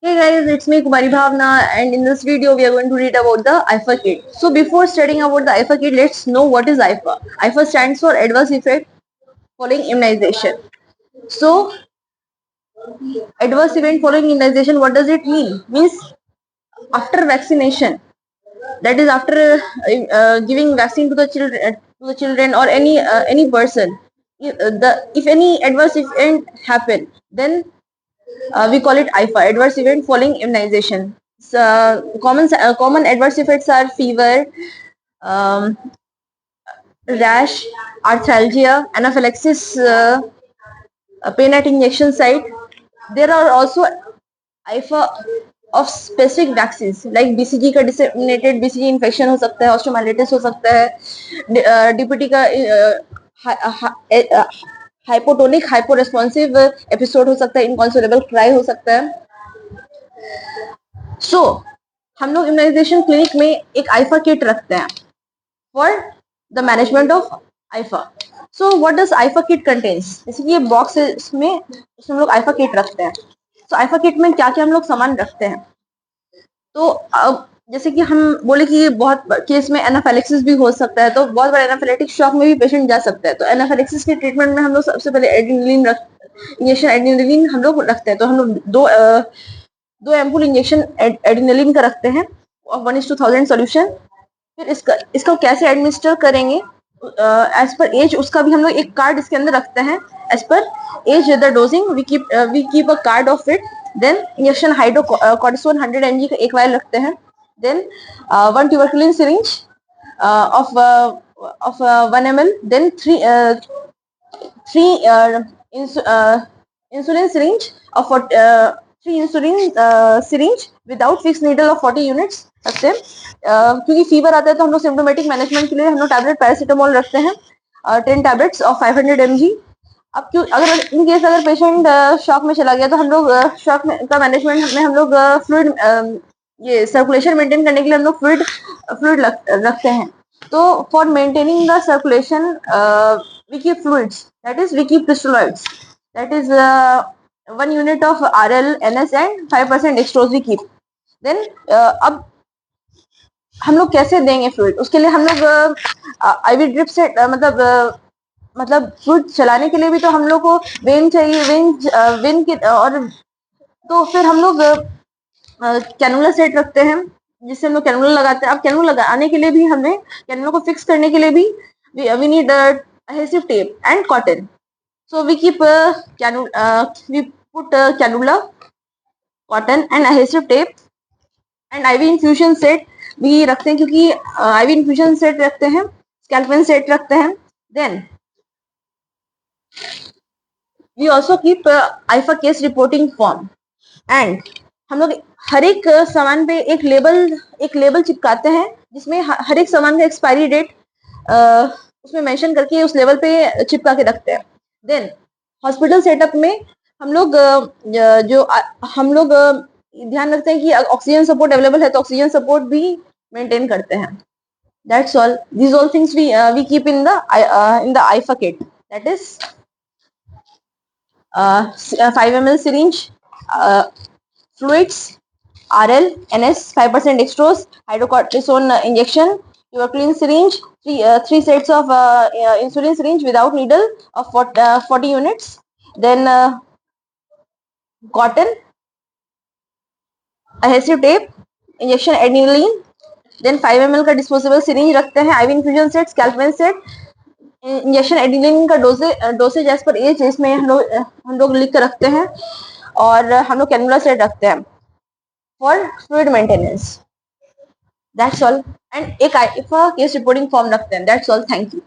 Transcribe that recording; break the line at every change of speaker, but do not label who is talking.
Hey guys, it's me Kumari Bhavna, and in this video we are going to read about the IFA kit. So before studying about the IFA kit, let's know what is IFA. IFA stands for Adverse Effect Following Immunization. So adverse event following immunization, what does it mean? Means after vaccination, that is after giving vaccine to the children or any person. If any adverse event happen, then we call it IFA, adverse event following immunization. So, common adverse effects are fever, um, rash, arthalgia, anaphylaxis, pain at injection site. There are also IFA of specific vaccines like BCG का disseminated BCG infection हो सकता है, osteomyelitis हो सकता है, DPT का hypotonic हाइपोरेस्पॉन्सिव episode हो सकता है, इनकॉन्सोलेबल क्राई हो सकता है. सो हम लोग इम्यूनाइजेशन क्लिनिक में एक आईफा किट रखते हैं for the management of IIFA. So what does IIFA kit contains? जैसे कि ये बॉक्स है, इसमें हम लोग आईफा किट रखते हैं. तो आईफा किट में क्या क्या हम लोग सामान रखते हैं? तो अब जैसे कि हम बोले कि बहुत केस में एनाफिलेक्सिस भी हो सकता है, तो बहुत बड़ा एनाफिलेटिक शॉक में भी पेशेंट जा सकता है. तो एनाफिलेक्सिस के ट्रीटमेंट में हम लोग सबसे पहले इंजेक्शन एड्रेनलिन हम लोग रखते हैं. तो हम लोग दो एम्पूल इंजेक्शन एड्रेनलिन का रखते हैं, 1:1000 सॉल्यूशन. फिर इसको कैसे एडमिनिस्टर करेंगे एज पर एज, उसका भी हम लोग एक कार्ड इसके अंदर रखते हैं. As per as the dosing we keep a card of it. Then injection hydrocortisone 100 mg का एक वायल रखते हैं. Then 1 tuberculin syringe of 1 ml. Then three insulin syringe of 3 insulin syringe without fixed needle of 40 units रखते हैं. क्योंकि fever आता है तो हम लोग सिम्टोमेटिक मैनेजमेंट के लिए हम लोग टैबलेट पैरासीटामोल रखते हैं, 10 टैबलेट्स ऑफ 500 mg. अब क्यों अगर इन केस अगर पेशेंट शॉक में चला गया तो हम लोग शॉक का मैनेजमेंट में हम लोग फ्लूइड, ये सर्कुलेशन मेंटेन करने के लिए हम लोग फ्लूइड रखते हैं. तो for maintaining the circulation we keep fluids, that is we keep crystalloids, that is 1 unit of RL, NS and 5% dextrose we keep. Then अब हम लोग कैसे देंगे फ्लूइड? उसके लिए हम लोग आईवी ड्रिप से मतलब फ्लूइड चलाने के लिए भी तो हम लोग को वेन चाहिए, वेन के, और तो फिर हम लोग कैनुला सेट रखते हैं जिससे हम लोग कैनुला लगाते हैं. अब कैनुला लगाने के लिए भी हमें कैनुला को फिक्स करने के लिए भी we need adhesive tape and cotton. So we keep we put cannula, cotton and adhesive tape and IV infusion set भी रखते हैं, क्योंकि IV infusion set रखते हैं, scalpel set रखते हैं. Then we also keep IFA case reporting form and हम लोग हर एक सामान पे एक लेबल चिपकाते हैं जिसमें हर एक सामान का एक्सपायरी डेट उसमें मेंशन करके उस लेवल पे चिपका के रखते हैं. देन हॉस्पिटल सेटअप में हम लोग हम लोग ध्यान रखते हैं कि ऑक्सीजन सपोर्ट अवेलेबल है तो ऑक्सीजन सपोर्ट भी मेंटेन करते हैं. That's all. These all things we keep in the AEFI kit. That is 5 ml syringe, fluids, RL, NS, 5% dextrose, hydrocortisone injection, tuberculin syringe, three sets of insulin syringe without needle of 40 units. Then cotton, adhesive tape, injection adrenaline. Then 5 ml का disposable syringe रखते हैं, IV infusion set, scalpel set, injection adrenaline का dosage as per as इसमें हम लोग लिख कर रखते हैं, और हम लोग कैनुला सेट रखते हैं for fluid maintenance. That's all. And एक आईफा केस रिपोर्टिंग फॉर्म रखते हैं. That's all. Thank you.